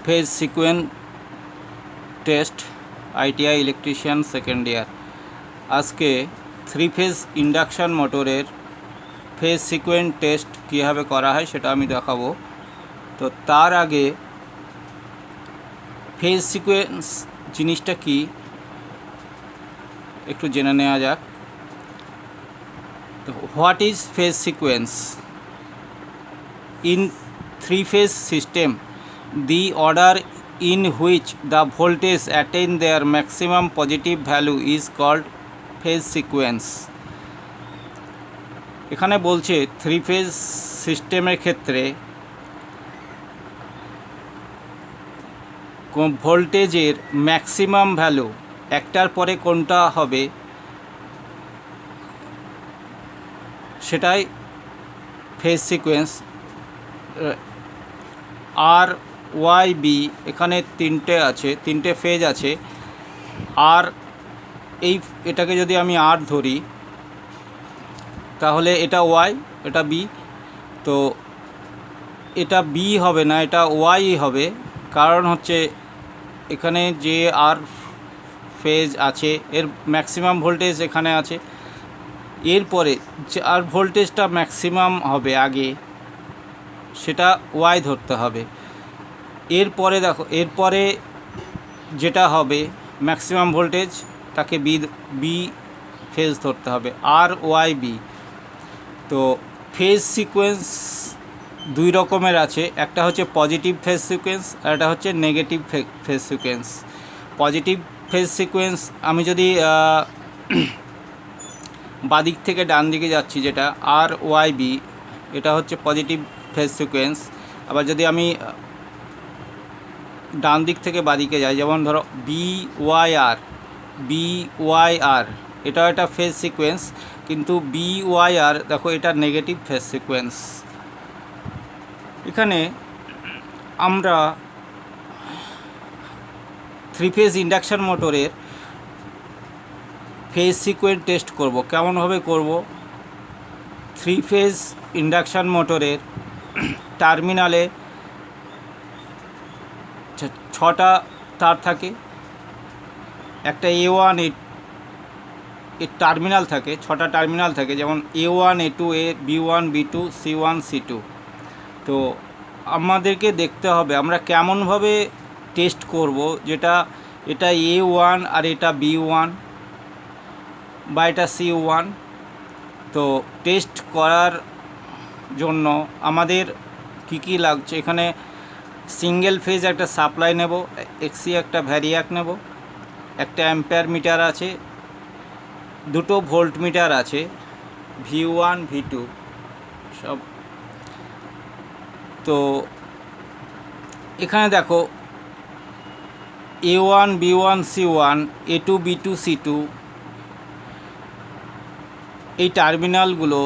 Phase sequence test ITI electrician second year. আজকে 3 phase induction মোটরের phase sequence test কীভাবে করা হয় সেটা আমি দেখাবো। তো তার আগে ফেজ সিকোয়েন্স জিনিসটা কি একটু জেনে নেওয়া যাক। What is phase sequence? In 3-phase system, the order in which the voltage attain their maximum positive value is called phase sequence. এখানে বলছে 3 ফেজ সিস্টেমের ক্ষেত্রে ভোল্টেজের ম্যাক্সিমাম ভ্যালু একটার পরে কোনটা হবে সেটাই ফেজ সিকোয়েন্স। আর ওয়াই বি এখানে তিনটে ফেজ আছে। আর এটাকে যদি আমি আর ধরি তাহলে এটা ওয়াই, এটা বি। তো এটা বি হবে না, এটা ওয়াই হবে। কারণ হচ্ছে এখানে যে আর ফেজ আছে এর ম্যাক্সিমাম ভোল্টেজ এখানে আছে। এরপরে যে আর ভোল্টেজটা ম্যাক্সিমাম হবে আগে সেটা ওয়াই ধরতে হবে। এরপরে দেখো, এরপরে যেটা হবে ম্যাক্সিমাম ভোল্টেজ তাকে বি ফেজ ধরতে হবে, আর ওয়াই বি। তো ফেজ সিকোয়েন্স দুই রকমের আছে, একটা হচ্ছে পজিটিভ ফেজ সিকোয়েন্স আর একটা হচ্ছে negative phase sequence. Positive phase sequence আমি যদি বাদিক থেকে ডান দিকে যাচ্ছি যেটা আর ওয়াই বি, এটা হচ্ছে পজিটিভ ফেজ সিকোয়েন্স। আবার যদি আমি ডান দিক থেকে বাদিকে যাই, যেমন ধরো বি ওয়াই আর এটাও একটা ফেজ সিকোয়েন্স, কিন্তু বি ওয়াই আর দেখো এটা নেগেটিভ ফেজ সিকোয়েন্স। এখানে আমরা 3 ফেজ ইন্ডাকশান মোটরের ফেজ সিকোয়েন্স টেস্ট করব। কেমনভাবে করব? 3 ফেজ ইন্ডাকশান মোটরের টার্মিনালে 6টা তার থাকে। একটা A1 এর টার্মিনাল থাকে, 6টা টার্মিনাল থাকে, যেমন A1 A2 B1 B2 C1 C2। তো আমাদেরকে দেখতে হবে আমরা কেমনভাবে টেস্ট করব, যেটা এটা A1 আর এটা B1 বা এটা C1। তো টেস্ট করার জন্য আমাদের কি লাগছে, এখানে সিঙ্গেল ফেজ একটা সাপ্লাই নেব, এক্সি একটা ভ্যারিয়াক নেব, একটা অ্যাম্পিয়ার মিটার আছে, দুটো ভোল্ট মিটার আছে, V1 V2 সব। তো এখানে দেখো A1 B1 C1 A2 B2 C2 এই টার্মিনালগুলো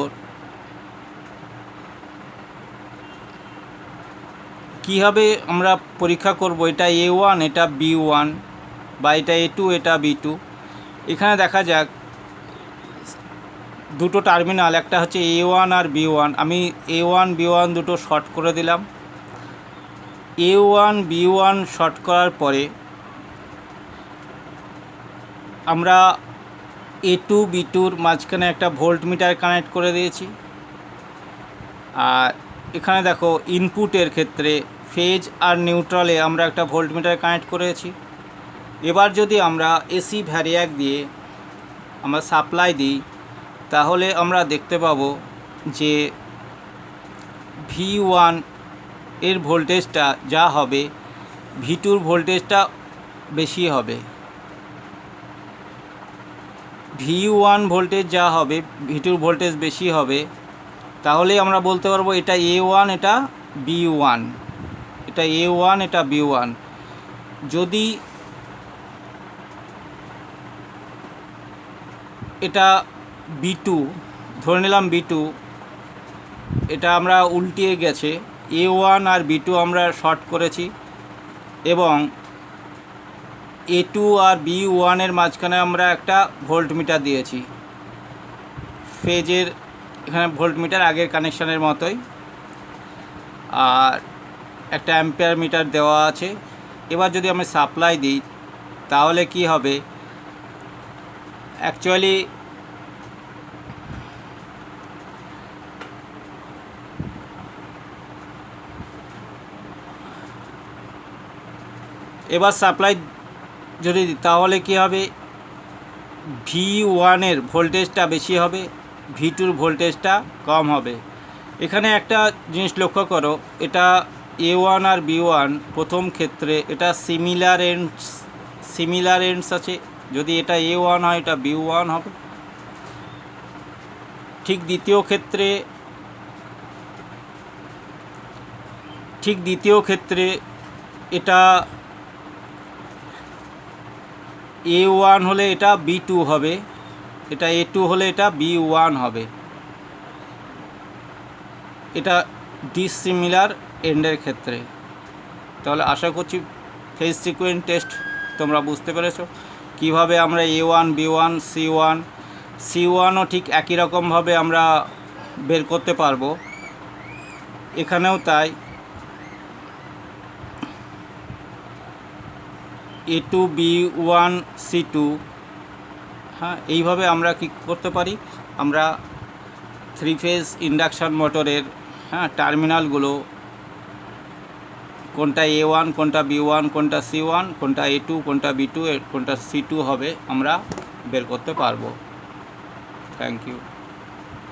কীভাবে আমরা পরীক্ষা করব, এটা A1 এটা B1 বা এটা A2 এটা B2। এখানে দেখা যাক দুটো টার্মিনাল, একটা হচ্ছে A1 আর B1। আমি A1 B1 দুটো শর্ট করে দিলাম। A1 B1 শর্ট করার পরে আমরা A2 B2-র মাঝখানে একটা ভোল্ট মিটার কানেক্ট করে দিয়েছি। আর এখানে দেখো ইনপুটের ক্ষেত্রে ফেজ আর নিউট্রালে আমরা একটা ভোল্ট মিটার কানেক্ট করেছি। এবার যদি আমরা এসি ভ্যারিয়াক দিয়ে আমরা সাপ্লাই দিই তাহলে আমরা দেখতে পাবো যে V1 এর ভোল্টেজটা যা হবে V2-র ভোল্টেজটা বেশি হবে। V1 ভোল্টেজ যা হবে V2-র ভোল্টেজ বেশি হবে। তাহলেই আমরা বলতে পারবো এটা A1 এটা B1, এটা A1 এটা B1। যদি এটা B2 ধরে নিলাম, B2 এটা আমরা উল্টিয়ে গেছে, A1 আর B2 আমরা শর্ট করেছি এবং A2 আর B1-এর মাঝখানে আমরা একটা ভোল্ট মিটার দিয়েছি। ফেজের এখানে ভোল্ট মিটার আগের কানেকশানের মতোই, আর একটা অ্যাম্পিয়ার মিটার দেওয়া আছে। এবার যদি আমি সাপ্লাই দিই তাহলে কি হবে, অ্যাকচুয়ালি এবার সাপ্লাই যদি দিই তাহলে কি হবে, V1 এর ভোল্টেজটা বেশি হবে, V2 এর ভোল্টেজটা কম হবে। এখানে একটা জিনিস লক্ষ্য করো, এটা A1 আর B1 প্রথম ক্ষেত্রে এটা সিমিলার এন্ডস আছে, যদি এটা A1 হয় এটা B1 হবে। ঠিক দ্বিতীয় ক্ষেত্রে এটা A1 হলে এটা B2 হবে, এটা A2 হলে এটা B1 হবে। এটা ডিসিমিলার এন্ডের ক্ষেত্রে। তাহলে আশা করছি ফেজ সিকোয়েন্স টেস্ট তোমরা বুঝতে পেরেছো, কিভাবে আমরা A1 B1 C1ও ঠিক একই রকমভাবে আমরা বের করতে পারবো। এখানেও তাই, A2 B1 C2, হ্যাঁ, এইভাবে আমরা কি করতে পারি, আমরা 3 ফেজ ইন্ডাকশান মোটরের টার্মিনালগুলো কোনটা A1 কোনটা B1 কোনটা C1 কোনটা A2 কোনটা B2 কোনটা C2 হবে আমরা বের করতে পারবো। Thank you.